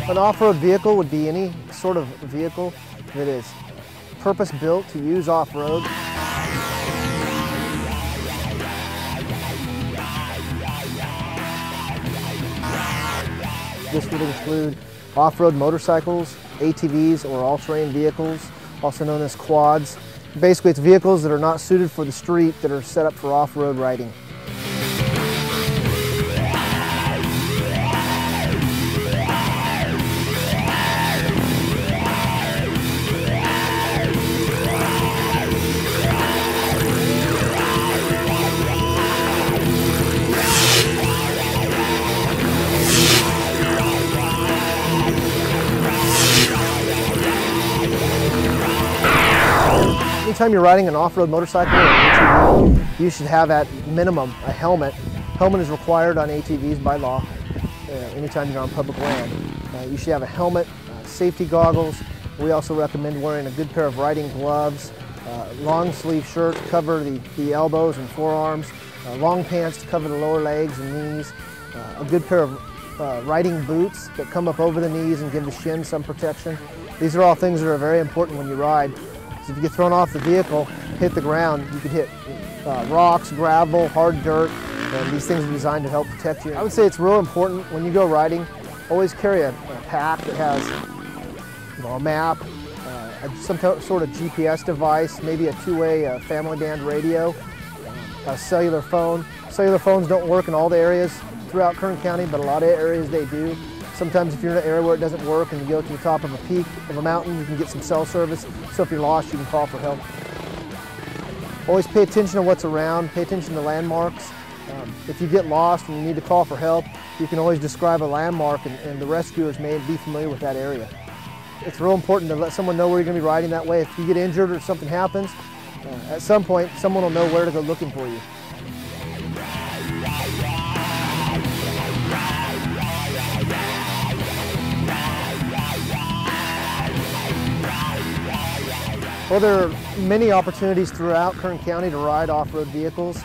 An off-road vehicle would be any sort of vehicle that is purpose-built to use off-road. This would include off-road motorcycles, ATVs, or all-terrain vehicles, also known as quads. Basically, it's vehicles that are not suited for the street that are set up for off-road riding. Anytime you're riding an off-road motorcycle or ATV, you should have at minimum a helmet. Helmet is required on ATVs by law anytime you're on public land. You should have a helmet, safety goggles. We also recommend wearing a good pair of riding gloves, long sleeve shirts to cover the elbows and forearms, long pants to cover the lower legs and knees, a good pair of riding boots that come up over the knees and give the shin some protection. These are all things that are very important when you ride. If you get thrown off the vehicle, hit the ground, you could hit rocks, gravel, hard dirt, and these things are designed to help protect you. I would say it's real important when you go riding, always carry a pack that has a map, some sort of GPS device, maybe a two-way family band radio, a cellular phone. Cellular phones don't work in all the areas throughout Kern County, but a lot of areas they do. Sometimes if you're in an area where it doesn't work and you go to the top of a peak of a mountain, you can get some cell service. So if you're lost, you can call for help. Always pay attention to what's around, pay attention to landmarks. If you get lost and you need to call for help, you can always describe a landmark and the rescuers may be familiar with that area. It's real important to let someone know where you're going to be riding. That way if you get injured or something happens, at some point someone will know where to go looking for you. Well, there are many opportunities throughout Kern County to ride off-road vehicles.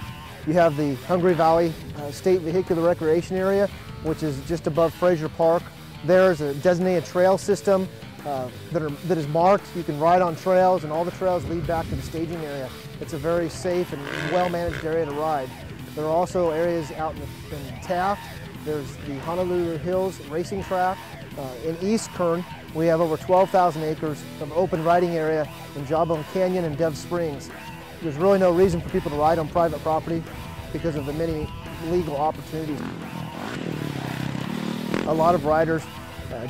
You have the Hungry Valley State Vehicular Recreation Area, which is just above Frazier Park. There's a designated trail system that is marked. You can ride on trails, and all the trails lead back to the staging area. It's a very safe and well-managed area to ride. There are also areas out in Taft. There's the Honolulu Hills Racing Track. In East Kern, we have over 12,000 acres of open riding area in Jawbone Canyon and Dove Springs. There's really no reason for people to ride on private property because of the many legal opportunities. A lot of riders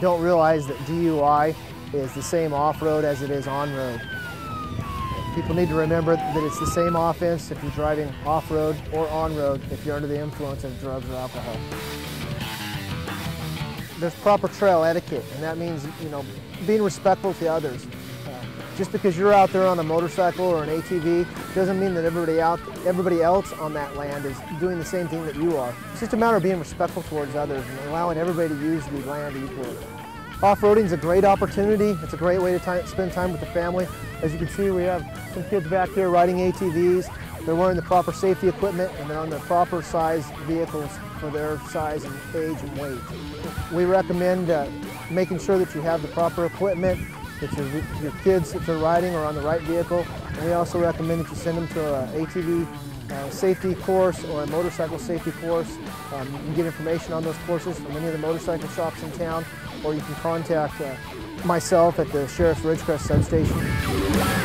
don't realize that DUI is the same off-road as it is on-road. People need to remember that it's the same offense if you're driving off-road or on-road if you're under the influence of drugs or alcohol. There's proper trail etiquette, and that means, being respectful to others. Just because you're out there on a motorcycle or an ATV doesn't mean that everybody else on that land is doing the same thing that you are. It's just a matter of being respectful towards others and allowing everybody to use the land equally. Off-roading is a great opportunity. It's a great way to spend time with the family. As you can see, we have some kids back here riding ATVs. They're wearing the proper safety equipment and they're on the proper size vehicles for their size and age and weight. We recommend making sure that you have the proper equipment, that your kids, if they're riding, are on the right vehicle. And we also recommend that you send them to an ATV safety course or a motorcycle safety course. You can get information on those courses from any of the motorcycle shops in town, or you can contact myself at the Sheriff's Ridgecrest substation.